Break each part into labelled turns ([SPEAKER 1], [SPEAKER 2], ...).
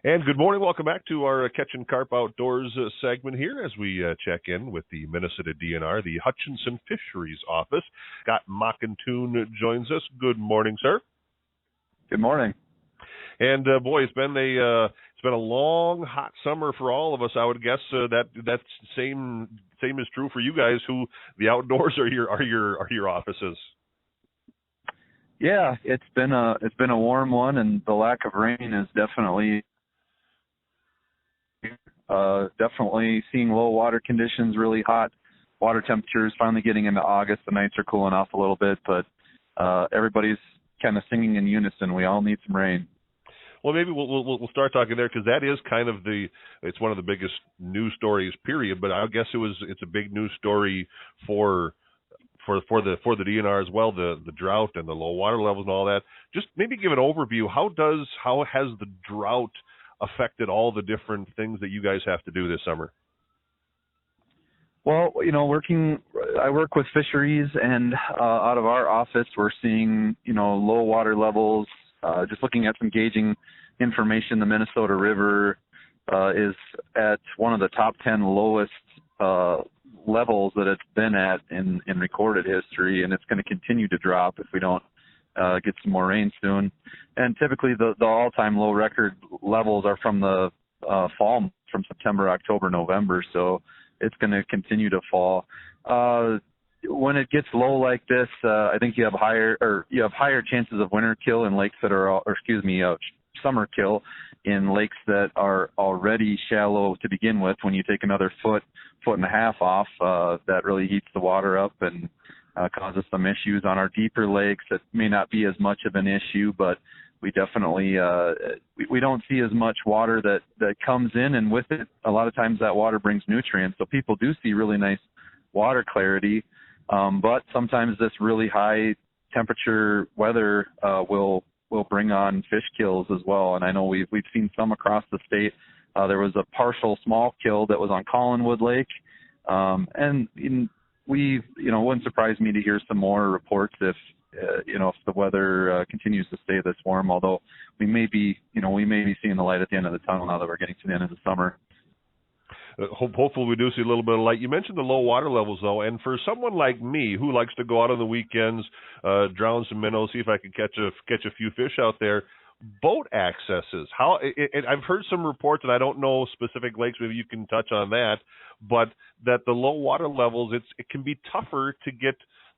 [SPEAKER 1] And good morning. Welcome back to our Catching Carp Outdoors segment here as we check in with the Minnesota DNR, the Hutchinson Fisheries Office. Scott Mackenthun joins us. Good morning, sir.
[SPEAKER 2] Good morning.
[SPEAKER 1] And boy, it's been a long, hot summer for all of us. I would guess that's same is true for you guys, who the outdoors are your offices.
[SPEAKER 2] Yeah, it's been a warm one, and the lack of rain is definitely seeing low water conditions, really hot water temperatures. Finally getting into August, the nights are cooling off a little bit, but everybody's kind of singing in unison. We all need some rain.
[SPEAKER 1] Well, maybe we'll start talking there, because that is kind of it's one of the biggest news stories, period. But I guess it's a big news story for the DNR as well, the drought and the low water levels and all that. Just maybe give an overview. How has the drought affected all the different things that you guys have to do this summer?
[SPEAKER 2] Well, I work with fisheries, and out of our office, we're seeing, low water levels. Just looking at some gauging information, the Minnesota River is at one of the top 10 lowest levels that it's been at in recorded history, and it's going to continue to drop if we don't get some more rain soon. And typically the all-time low record levels are from the fall, from September, October, November, so it's going to continue to fall. When it gets low like this, I think you have higher chances of winter kill in lakes that are, summer kill in lakes that are already shallow to begin with. When you take another foot and a half off, that really heats the water up and causes some issues. On our deeper lakes, it may not be as much of an issue, but we definitely we don't see as much water that comes in, and with it, a lot of times that water brings nutrients. So people do see really nice water clarity, but sometimes this really high temperature weather will bring on fish kills as well. And I know we've seen some across the state. There was a partial small kill that was on Collinwood Lake, and it wouldn't surprise me to hear some more reports if the weather continues to stay this warm. Although we may be seeing the light at the end of the tunnel now that we're getting to the end of the summer.
[SPEAKER 1] Hopefully we do see a little bit of light. You mentioned the low water levels, though, and for someone like me who likes to go out on the weekends, drown some minnows, see if I can catch a few fish out there, boat accesses. I've heard some reports, and I don't know specific lakes. Maybe you can touch on that, but that the low water levels, it can be tougher to get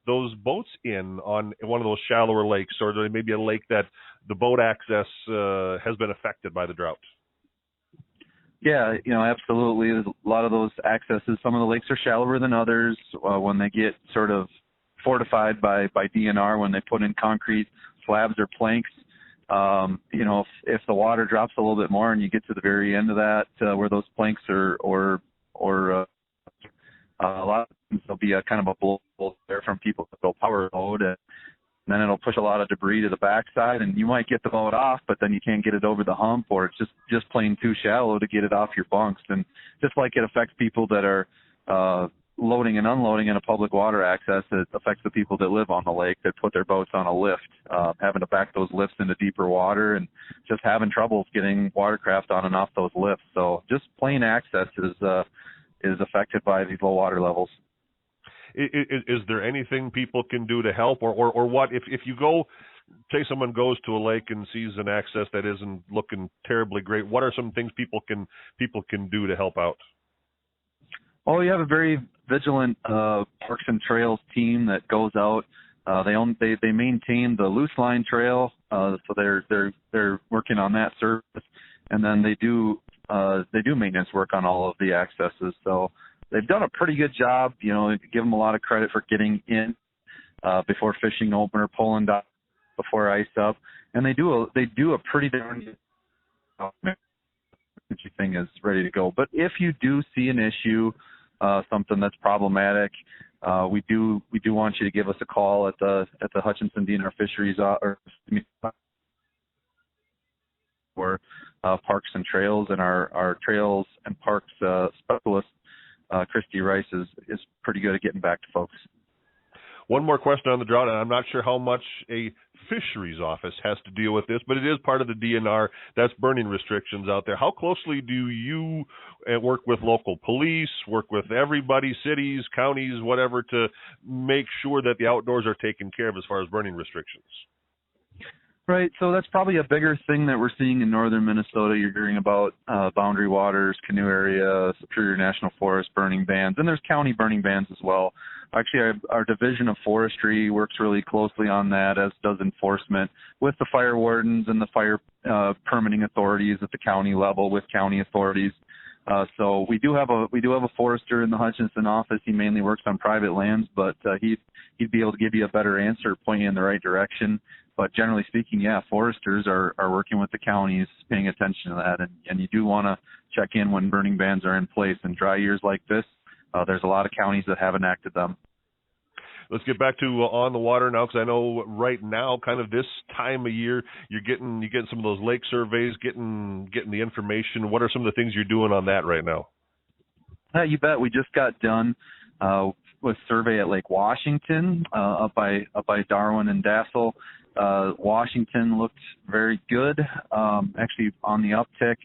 [SPEAKER 1] those boats in on one of those shallower lakes, or maybe a lake that the boat access has been affected by the drought.
[SPEAKER 2] Yeah, absolutely. There's a lot of those accesses. Some of the lakes are shallower than others. When they get sort of fortified by DNR, when they put in concrete slabs or planks, if the water drops a little bit more and you get to the very end of that, where those planks are, or a lot of times there'll be a kind of a blow there from people that will power load, and then it'll push a lot of debris to the backside, and you might get the boat off, but then you can't get it over the hump, or it's just plain too shallow to get it off your bunks. And just like it affects people that are loading and unloading in a public water access, it affects the people that live on the lake, that put their boats on a lift, having to back those lifts into deeper water and just having troubles getting watercraft on and off those lifts. So just plain access is affected by these low water levels.
[SPEAKER 1] Is there anything people can do to help, or what if you go, say someone goes to a lake and sees an access that isn't looking terribly great? What are some things people can do to help out?
[SPEAKER 2] Oh, you have a very vigilant Parks and Trails team that goes out. They maintain the loose line trail, so they're working on that service, and then they do maintenance work on all of the accesses. So they've done a pretty good job. Give them a lot of credit for getting in before fishing open or pulling down before ice up, and they do a pretty darn good job. Thing is ready to go. But if you do see an issue, something that's problematic, we do want you to give us a call at the Hutchinson DNR Fisheries or Parks and Trails, and our Trails and Parks specialist Christy Rice is pretty good at getting back to folks.
[SPEAKER 1] One more question on the drought, and I'm not sure how much a fisheries office has to deal with this, but it is part of the DNR. That's burning restrictions out there. How closely do you work with local police, work with everybody, cities, counties, whatever, to make sure that the outdoors are taken care of as far as burning restrictions?
[SPEAKER 2] Right, so that's probably a bigger thing that we're seeing in northern Minnesota. You're hearing about boundary waters, canoe area, Superior National Forest burning bans, and there's county burning bans as well. Actually, our Division of Forestry works really closely on that, as does enforcement with the fire wardens and the fire permitting authorities at the county level with county authorities. So we do have a forester in the Hutchinson office. He mainly works on private lands, but he'd be able to give you a better answer, point you in the right direction. But generally speaking, yeah, foresters are working with the counties, paying attention to that, and you do want to check in when burning bans are in place. In dry years like this, there's a lot of counties that have enacted them.
[SPEAKER 1] Let's get back to on the water now, because I know right now, kind of this time of year, you're getting some of those lake surveys, getting the information. What are some of the things you're doing on that right now?
[SPEAKER 2] You bet. We just got done with survey at Lake Washington, up by Darwin and Dassel. Washington looked very good, actually on the uptick.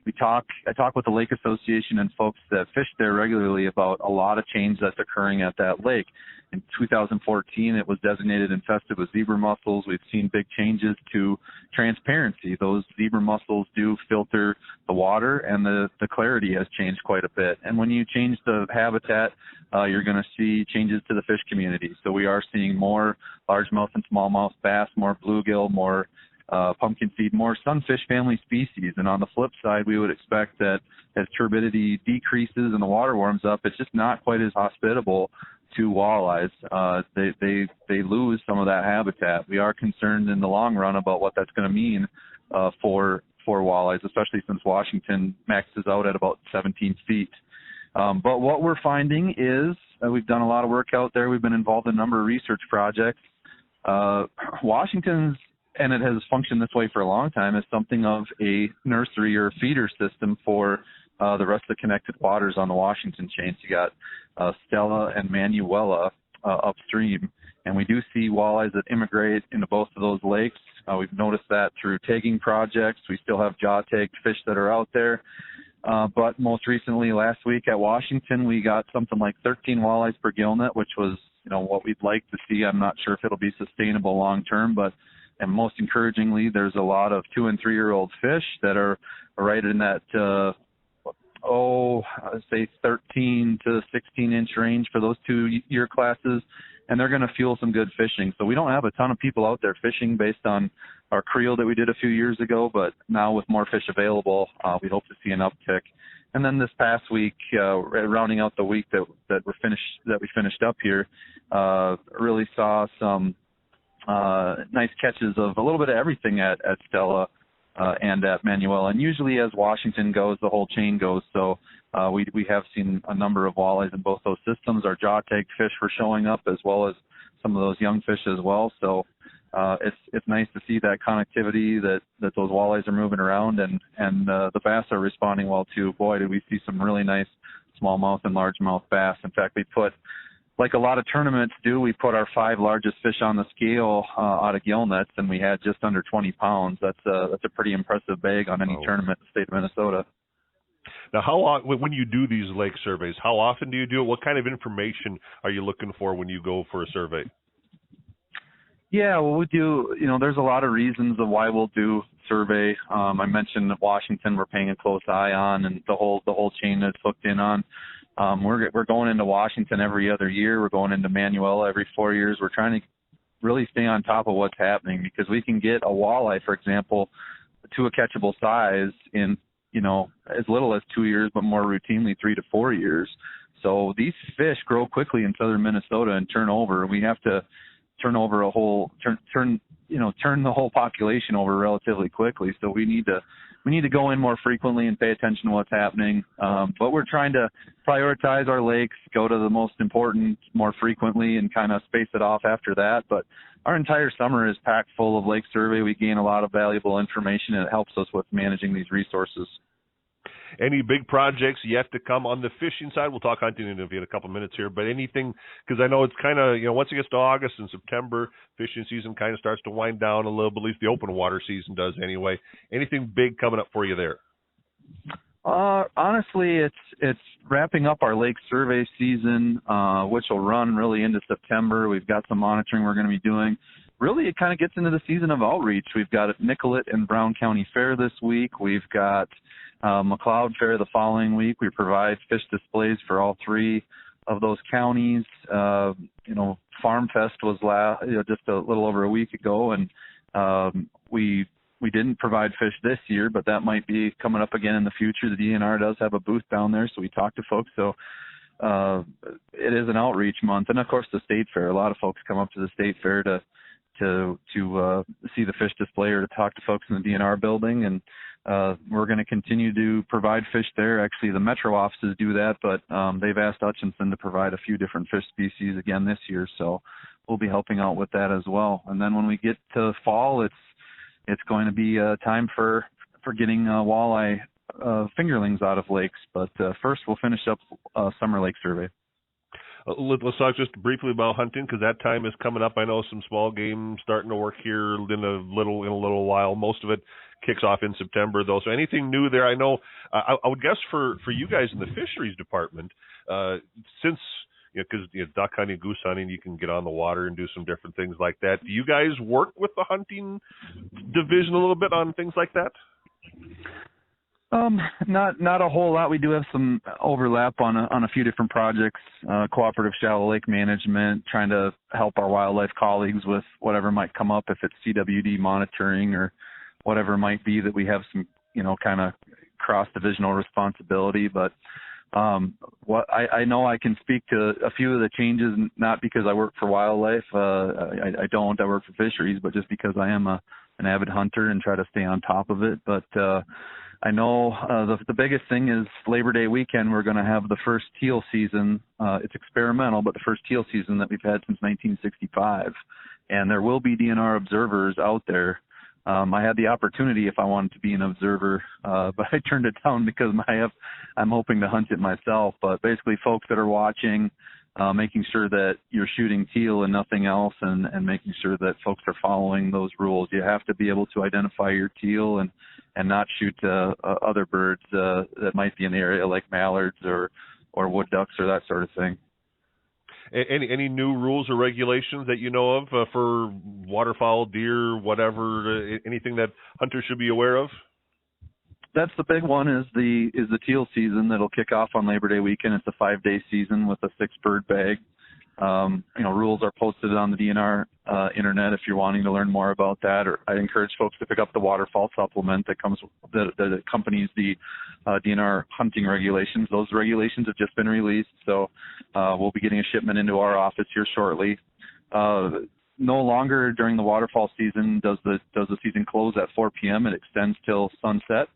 [SPEAKER 2] I talk with the Lake Association and folks that fish there regularly about a lot of change that's occurring at that lake. In 2014, it was designated infested with zebra mussels. We've seen big changes to transparency. Those zebra mussels do filter the water, and the clarity has changed quite a bit. And when you change the habitat, you're going to see changes to the fish community. So we are seeing more largemouth and smallmouth bass, more bluegill, more pumpkin seed, more sunfish family species. And on the flip side, we would expect that as turbidity decreases and the water warms up, it's just not quite as hospitable to walleyes. They lose some of that habitat. We are concerned in the long run about what that's going to mean for walleyes, especially since Washington maxes out at about 17 feet. But what we're finding is we've done a lot of work out there. We've been involved in a number of research projects. Washington's, and it has functioned this way for a long time, as something of a nursery or feeder system for the rest of the connected waters on the Washington chains. You got Stella and Manuela upstream, and we do see walleyes that immigrate into both of those lakes. We've noticed that through tagging projects. We still have jaw-tagged fish that are out there. But most recently, last week at Washington, we got something like 13 walleyes per gillnet, which was, what we'd like to see. I'm not sure if it'll be sustainable long term, but and most encouragingly, there's a lot of 2- and 3-year-old fish that are right in that, say 13 to 16-inch range for those 2-year classes, and they're going to fuel some good fishing. So we don't have a ton of people out there fishing based on our creel that we did a few years ago, but now with more fish available, we hope to see an uptick. And then this past week, rounding out the week that we finished up here, really saw some nice catches of a little bit of everything at Stella and at Manuela. And usually as Washington goes, the whole chain goes. So we have seen a number of walleyes in both those systems. Our jaw-tagged fish were showing up, as well as some of those young fish as well. So it's nice to see that connectivity, that those walleyes are moving around, and the bass are responding well too. Boy, did we see some really nice smallmouth and largemouth bass. In fact, we put, like a lot of tournaments do, we put our 5 largest fish on the scale out of gill nets, and we had just under 20 pounds. That's a pretty impressive bag on any tournament in the state of Minnesota.
[SPEAKER 1] Now, when you do these lake surveys, how often do you do it? What kind of information are you looking for when you go for a survey?
[SPEAKER 2] Yeah, well, we do, there's a lot of reasons of why we'll do survey. I mentioned that Washington we're paying a close eye on, and the whole chain that's hooked in on. We're going into Washington every other year. We're going into Manuela every 4 years. We're trying to really stay on top of what's happening, because we can get a walleye, for example, to a catchable size in, as little as 2 years, but more routinely 3 to 4 years. So these fish grow quickly in southern Minnesota and turn over. We have to turn over turn the whole population over relatively quickly. So we need to go in more frequently and pay attention to what's happening. But we're trying to prioritize our lakes, go to the most important more frequently, and kind of space it off after that. But our entire summer is packed full of lake survey. We gain a lot of valuable information, and it helps us with managing these resources.
[SPEAKER 1] Any big projects yet to come on the fishing side? We'll talk hunting in a couple minutes here, but anything, because I know it's kind of, once it gets to August and September, fishing season kind of starts to wind down a little bit, at least the open water season does anyway. Anything big coming up for you there?
[SPEAKER 2] Honestly, it's wrapping up our lake survey season, which will run really into September. We've got some monitoring we're going to be doing. Really, it kind of gets into the season of outreach. We've got Nicollet and Brown County Fair this week. We've got McLeod Fair the following week. We provide fish displays for all three of those counties. Farm Fest was just a little over a week ago, and we didn't provide fish this year, but that might be coming up again in the future. The DNR does have a booth down there, so we talk to folks. So it is an outreach month, and of course the state fair. A lot of folks come up to the state fair to see the fish display or to talk to folks in the DNR building, and we're going to continue to provide fish there. Actually, the metro offices do that, but they've asked Hutchinson to provide a few different fish species again this year, so we'll be helping out with that as well. And then when we get to fall, it's going to be time for getting walleye fingerlings out of lakes. But first, we'll finish up summer lake survey.
[SPEAKER 1] Let's talk just briefly about hunting, because that time is coming up. I know some small game starting to work here in a little while. Most of it kicks off in September, though. So anything new there? I know. I would guess for you guys in the fisheries department, since because duck hunting, goose hunting, you can get on the water and do some different things like that. Do you guys work with the hunting division a little bit on things like that?
[SPEAKER 2] Not a whole lot. We do have some overlap on a few different projects, cooperative shallow lake management, trying to help our wildlife colleagues with whatever might come up, if it's CWD monitoring or whatever it might be that we have some, kind of cross-divisional responsibility. But what I know I can speak to a few of the changes, not because I work for wildlife. I don't. I work for fisheries, but just because I am an avid hunter and try to stay on top of it. But I know the biggest thing is Labor Day weekend. We're going to have the first teal season. It's experimental, but the first teal season that we've had since 1965. And there will be DNR observers out there. I had the opportunity if I wanted to be an observer, but I turned it down because I'm hoping to hunt it myself. But basically, folks that are watching, making sure that you're shooting teal and nothing else, and making sure that folks are following those rules. You have to be able to identify your teal and not shoot other birds that might be in the area, like mallards or wood ducks or that sort of thing.
[SPEAKER 1] Any new rules or regulations that you know of for waterfowl, deer, whatever? Anything that hunters should be aware of?
[SPEAKER 2] That's the big one. Is the teal season that'll kick off on Labor Day weekend. It's a 5-day season with a 6-bird bag. Rules are posted on the DNR internet if you're wanting to learn more about that. Or I encourage folks to pick up the waterfowl supplement that accompanies the DNR hunting regulations. Those regulations have just been released, so we'll be getting a shipment into our office here shortly. No longer during the waterfowl season does the season close at 4 p.m. It extends till sunset.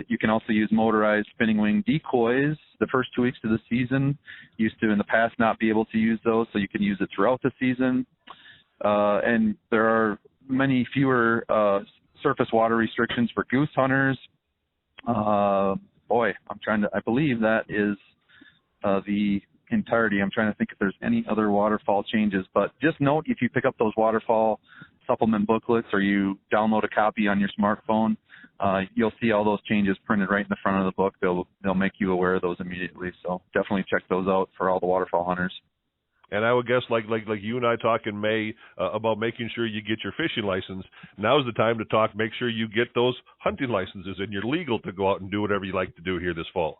[SPEAKER 2] You can also use motorized spinning wing decoys the first 2 weeks of the season. Used to in the past not be able to use those, so you can use it throughout the season. And there are many fewer surface water restrictions for goose hunters. I believe that is the entirety. I'm trying to think if there's any other waterfall changes, but just note, if you pick up those waterfall supplement booklets or you download a copy on your smartphone, you'll see all those changes printed right in the front of the book. They'll make you aware of those immediately. So definitely check those out for all the waterfowl hunters. And
[SPEAKER 1] I would guess, like you and I talk in May about making sure you get your fishing license, now's the time to make sure you get those hunting licenses and you're legal to go out and do whatever you like to do here this fall.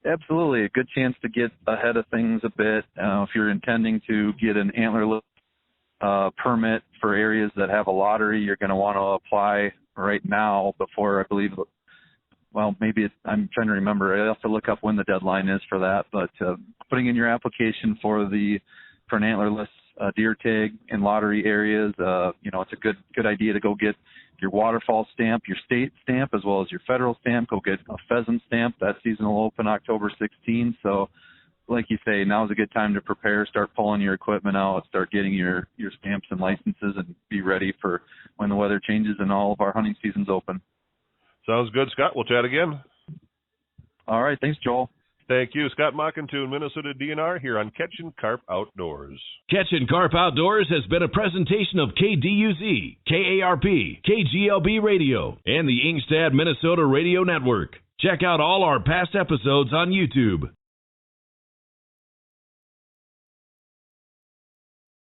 [SPEAKER 2] Absolutely. A good chance to get ahead of things a bit. If you're intending to get an antlerless permit for areas that have a lottery, you're going to want to apply right now before, I believe, I'm trying to remember. I have to look up when the deadline is for that, but putting in your application for an antlerless deer tag in lottery areas, it's a good idea to go get your waterfall stamp, your state stamp, as well as your federal stamp. Go get a pheasant stamp. That season will open October 16th. So like you say, now's a good time to prepare, start pulling your equipment out, start getting your stamps and licenses, and be ready for when the weather changes and all of our hunting seasons open.
[SPEAKER 1] Sounds good, Scott. We'll chat again.
[SPEAKER 2] All right. Thanks, Joel.
[SPEAKER 1] Thank you. Scott Mackenthun, Minnesota DNR, here on Catchin' Carp Outdoors.
[SPEAKER 3] Catchin' Carp Outdoors has been a presentation of KDUZ, KARP, KGLB Radio, and the Ingstad Minnesota Radio Network. Check out all our past episodes on YouTube.